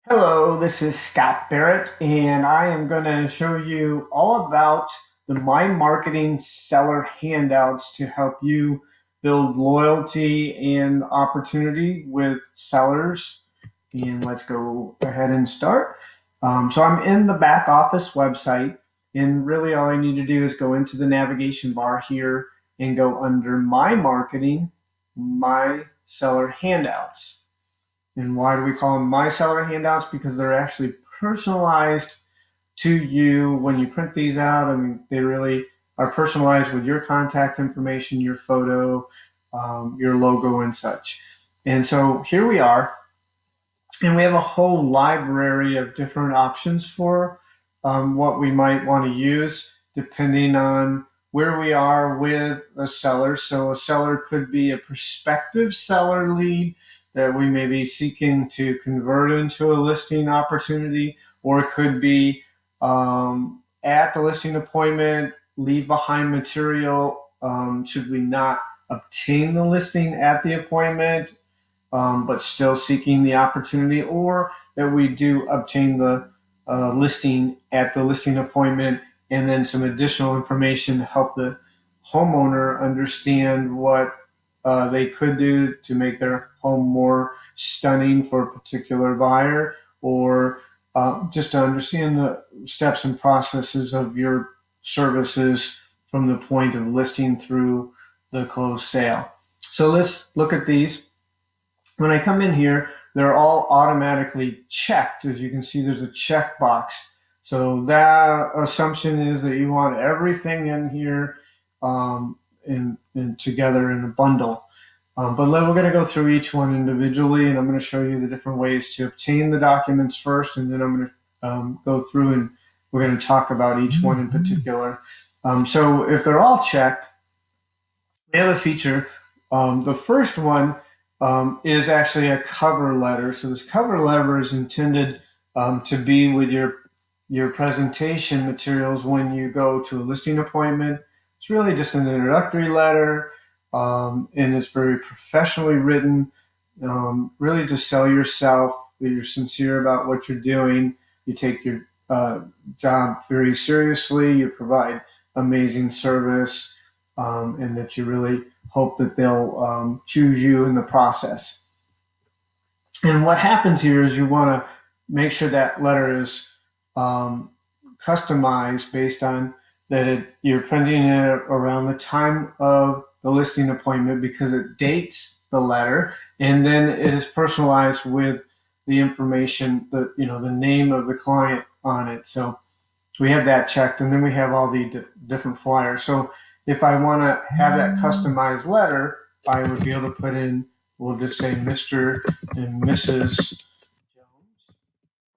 Hello, this is Scott Barrett, and I am going to show you all about the My Marketing Seller Handouts to help you build loyalty and opportunity with sellers. And let's go ahead and start. So I'm in the back office website, and really all I need to do is go into the navigation bar here and go under My Marketing, My Seller Handouts. And why do we call them My Seller Handouts? Because they're actually personalized to you when you print these out. I mean, they really are personalized with your contact information, your photo, your logo, and such. And so here we are, and we have a whole library of different options for what we might want to use depending on where we are with a seller. So a seller could be a prospective seller lead that we may be seeking to convert into a listing opportunity, or it could be at the listing appointment, leave behind material should we not obtain the listing at the appointment, but still seeking the opportunity, or that we do obtain the listing at the listing appointment and then some additional information to help the homeowner understand what they could do to make their home more stunning for a particular buyer, or just to understand the steps and processes of your services from the point of listing through the closed sale. So let's look at these. When I come in here, they're all automatically checked. As you can see, there's a check box. So that assumption is that you want everything in here in together in a bundle. But we're going to go through each one individually, and I'm going to show you the different ways to obtain the documents first, and then I'm going to go through and we're going to talk about each one in particular. So if they're all checked, we have a feature. The first one is actually a cover letter. So this cover letter is intended to be with your presentation materials when you go to a listing appointment. It's really just an introductory letter, and it's very professionally written, really to sell yourself, that you're sincere about what you're doing. You take your job very seriously, you provide amazing service, and that you really hope that they'll choose you in the process. And what happens here is you want to make sure that letter is customized based on that you're printing it around the time of the listing appointment, because it dates the letter, and then it is personalized with the information, the name of the client on it. So we have that checked, and then we have all the different flyers. So if I want to have that customized letter, I would be able to put in, we'll just say Mr. and Mrs. Jones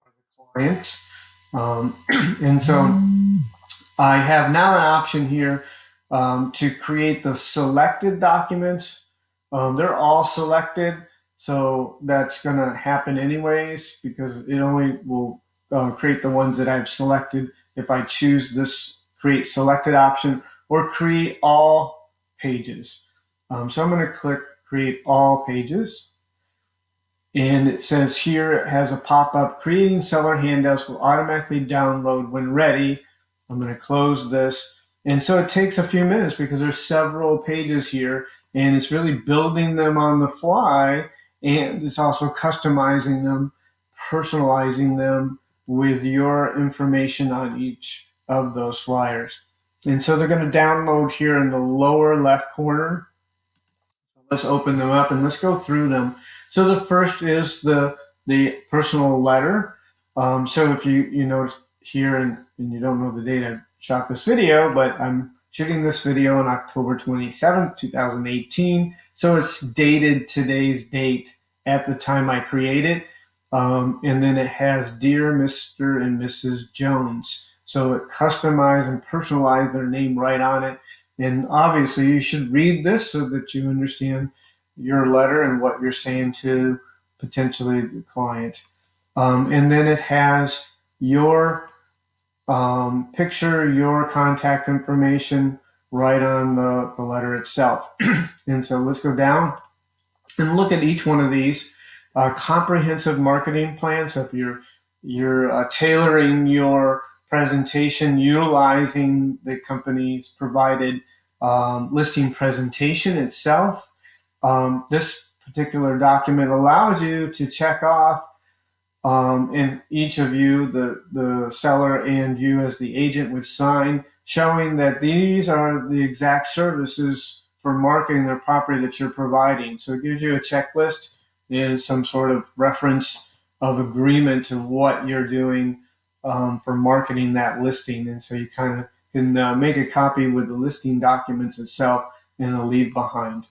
are the clients. And so I have now an option here to create the selected documents. They're all selected, so that's going to happen anyways, because it only will create the ones that I've selected if I choose this create selected option, or create all pages. So I'm going to click create all pages. And it says here, it has a pop-up, creating seller handouts will automatically download when ready. I'm going to close this. And so it takes a few minutes because there's several pages here, and it's really building them on the fly, and it's also customizing them, personalizing them with your information on each of those flyers. And so they're going to download here in the lower left corner. Let's open them up and let's go through them. So the first is the personal letter. So if you notice here, and you don't know the date I shot this video, but I'm shooting this video on October 27th, 2018. So it's dated today's date at the time I created. And then it has Dear Mr. and Mrs. Jones. So it customized and personalized their name right on it. And obviously you should read this so that you understand your letter and what you're saying to potentially the client. And then it has your picture, your contact information right on the letter itself. And so let's go down and look at each one of these. a comprehensive marketing plan. So if you're tailoring your presentation utilizing the company's provided listing presentation itself, this particular document allows you to check off, and each of you, the seller and you as the agent, would sign showing that these are the exact services for marketing the property that you're providing. So it gives you a checklist and some sort of reference of agreement to what you're doing for marketing that listing. And so you kind of can make a copy with the listing documents itself and a leave behind.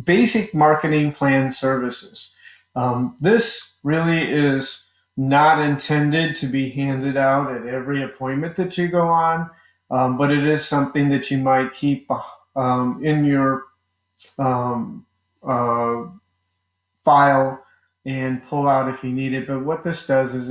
Basic marketing plan services. This really is not intended to be handed out at every appointment that you go on, but it is something that you might keep in your um, uh, file and pull out if you need it. But what this does is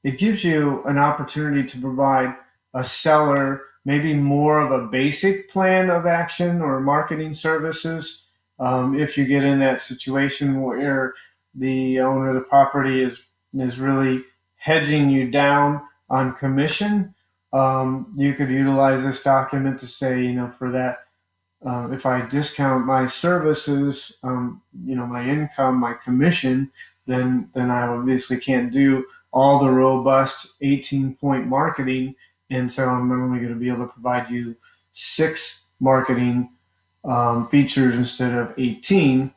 it gives you an opportunity to provide a seller maybe more of a basic plan of action or marketing services. If you get in that situation where the owner of the property is really hedging you down on commission, you could utilize this document to say, for that, if I discount my services, my income, my commission, then I obviously can't do all the robust 18-point marketing, and so I'm only going to be able to provide you 6 marketing features instead of 18,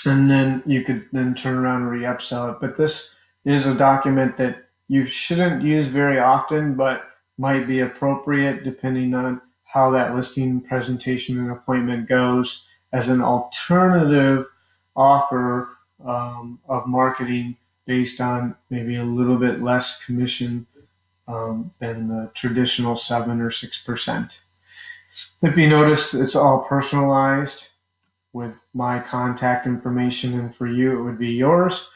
and then you could then turn around and re-upsell it. But this is a document that you shouldn't use very often, but might be appropriate depending on how that listing presentation and appointment goes as an alternative offer of marketing based on maybe a little bit less commission than the traditional 7 or 6%. If you notice, it's all personalized with my contact information, and for you, it would be yours.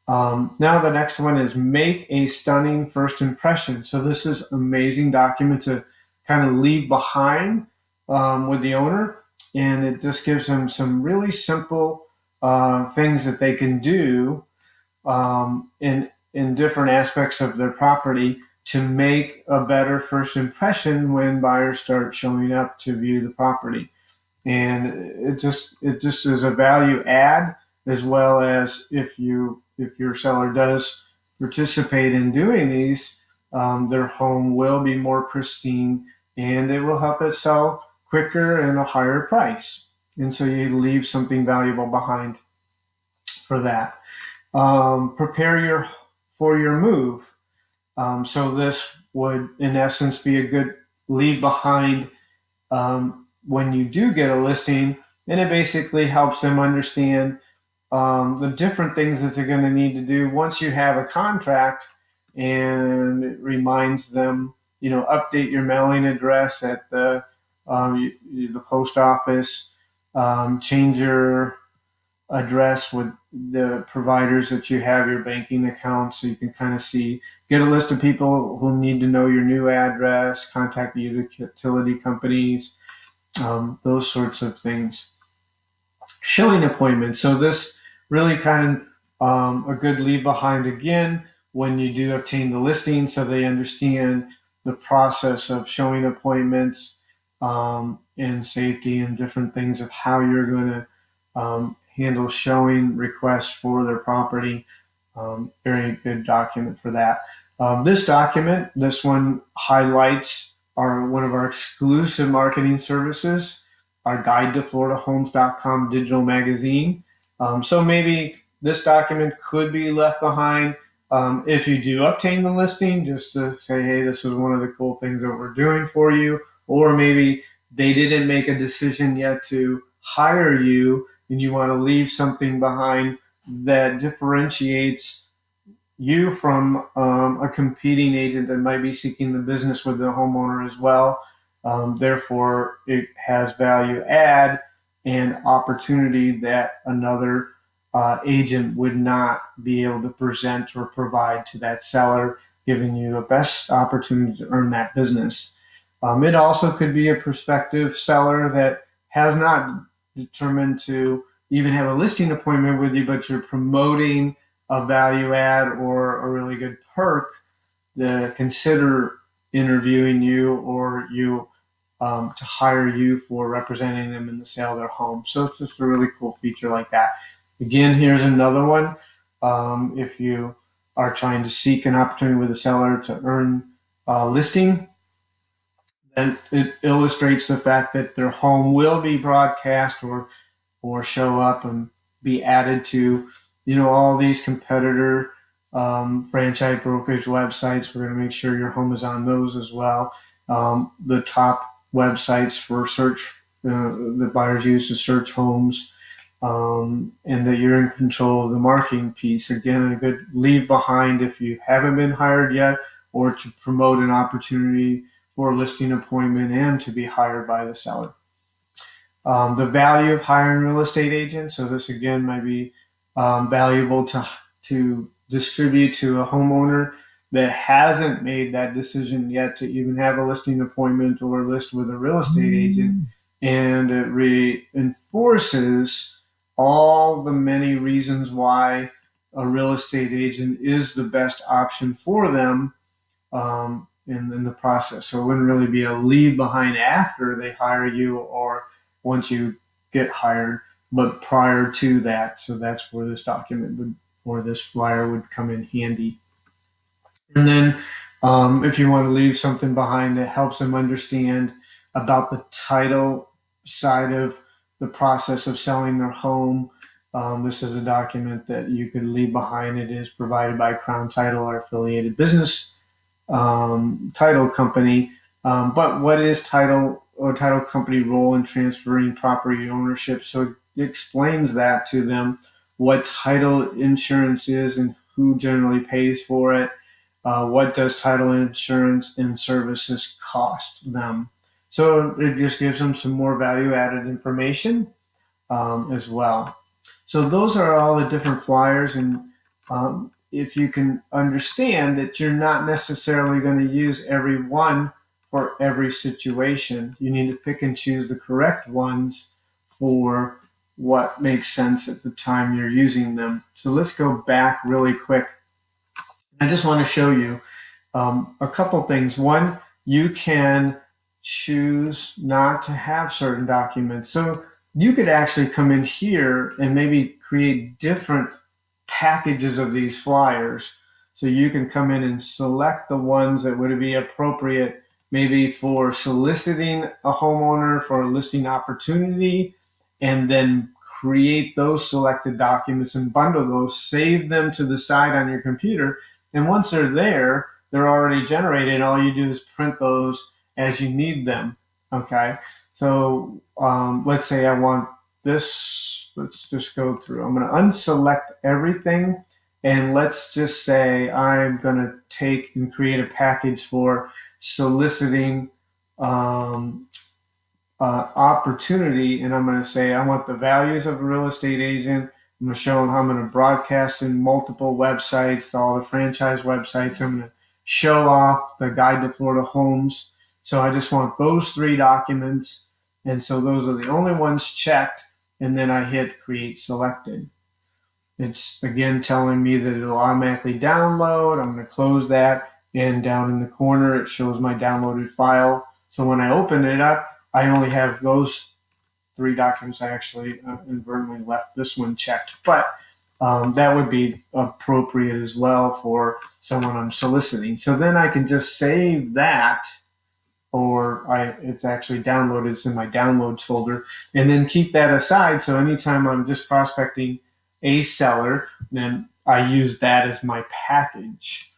Now the next one is make a stunning first impression. So this is an amazing document to kind of leave behind with the owner, and it just gives them some really simple things that they can do in different aspects of their property to make a better first impression when buyers start showing up to view the property. And it just is a value add, as well as if your seller does participate in doing these, their home will be more pristine and it will help it sell quicker and a higher price. And so you leave something valuable behind for that. Prepare for your move. So this would, in essence, be a good leave behind when you do get a listing, and it basically helps them understand the different things that they're going to need to do once you have a contract, and it reminds them, update your mailing address at the post office, change your address with the providers that you have your banking account, so you can kind of get a list of people who need to know your new address, contact the utility companies, those sorts of things. Showing appointments. So this really kind of a good leave behind again when you do obtain the listing, so they understand the process of showing appointments and safety and different things of how you're going to handle showing requests for their property. Very good document for that. This document, this one highlights one of our exclusive marketing services, our guide to FloridaHomes.com digital magazine. So maybe this document could be left behind if you do obtain the listing, just to say, hey, this is one of the cool things that we're doing for you. Or maybe they didn't make a decision yet to hire you, and you want to leave something behind that differentiates you from a competing agent that might be seeking the business with the homeowner as well. Therefore, it has value add and opportunity that another agent would not be able to present or provide to that seller, giving you a best opportunity to earn that business. It also could be a prospective seller that has not determined to even have a listing appointment with you, but you're promoting a value add or a really good perk, to consider interviewing you or you to hire you for representing them in the sale of their home. So it's just a really cool feature like that. Again, here's another one. If you are trying to seek an opportunity with a seller to earn a listing, then it illustrates the fact that their home will be broadcast or show up and be added to, all these competitor franchise brokerage websites. We're going to make sure your home is on those as well. The top websites for search that buyers use to search homes, and that you're in control of the marketing piece. Again, a good leave behind if you haven't been hired yet, or to promote an opportunity for a listing appointment and to be hired by the seller. The value of hiring a real estate agent. So this again might be valuable to distribute to a homeowner that hasn't made that decision yet to even have a listing appointment or list with a real estate agent, and it reinforces all the many reasons why a real estate agent is the best option for them in the process. So it wouldn't really be a leave behind after they hire you or once you get hired, but prior to that. So that's where this document would, or this flyer would come in handy. And then if you want to leave something behind that helps them understand about the title side of the process of selling their home, this is a document that you could leave behind. It is provided by Crown Title, our affiliated business title company. But what is title or title company role in transferring property ownership? So it explains that to them, what title insurance is and who generally pays for it. What does title insurance and services cost them? So it just gives them some more value added information as well. So those are all the different flyers, and if you can understand that you're not necessarily going to use every one for every situation, you need to pick and choose the correct ones for what makes sense at the time you're using them. So let's go back really quick. I just want to show you a couple things. One, you can choose not to have certain documents. So you could actually come in here and maybe create different packages of these flyers. So you can come in and select the ones that would be appropriate, maybe for soliciting a homeowner for a listing opportunity, and then create those selected documents and bundle those, save them to the side on your computer. And once they're there, they're already generated. All you do is print those as you need them. Okay. So let's say I want this. Let's just go through. I'm going to unselect everything. And let's just say I'm going to take and create a package for soliciting opportunity. And I'm going to say I want the values of a real estate agent. I'm going to show them how I'm going to broadcast in multiple websites, all the franchise websites. I'm going to show off the guide to Florida homes. So I just want those three documents. And so those are the only ones checked. And then I hit create selected. It's again telling me that it'll automatically download. I'm going to close that. And down in the corner, it shows my downloaded file. So when I open it up, I only have those three documents. I actually inadvertently left this one checked, but that would be appropriate as well for someone I'm soliciting. So then I can just save that, or it's actually downloaded. It's in my downloads folder, and then keep that aside. So anytime I'm just prospecting a seller, then I use that as my package.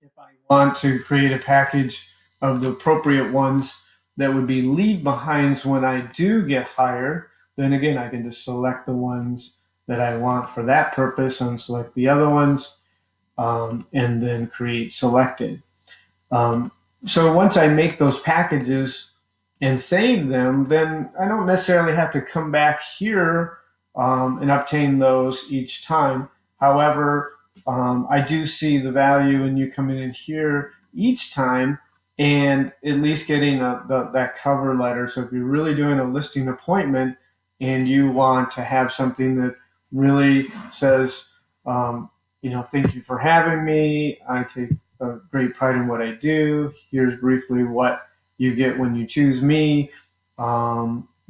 If I want to create a package of the appropriate ones that would be leave behinds when I do get hired, then again, I can just select the ones that I want for that purpose and select the other ones, and then create selected. So once I make those packages and save them, then I don't necessarily have to come back here and obtain those each time. However, I do see the value in you coming in here each time and at least getting that cover letter. So if you're really doing a listing appointment, and you want to have something that really says, thank you for having me. I take great pride in what I do. Here's briefly what you get when you choose me.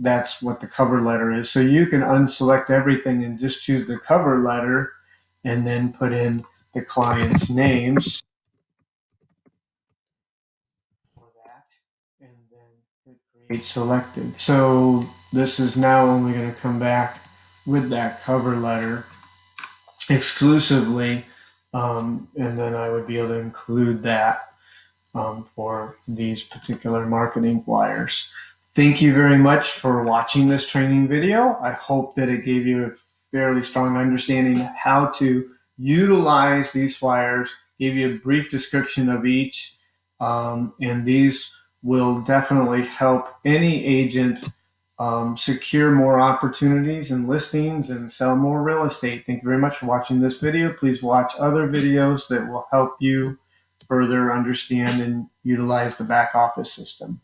That's what the cover letter is. So you can unselect everything and just choose the cover letter and then put in the client's names for that, and then hit create selected. So this is now only going to come back with that cover letter exclusively, and then I would be able to include that for these particular marketing flyers. Thank you very much for watching this training video. I hope that it gave you a fairly strong understanding of how to utilize these flyers, gave you a brief description of each, and these will definitely help any agent secure more opportunities and listings and sell more real estate. Thank you very much for watching this video. Please watch other videos that will help you further understand and utilize the back office system.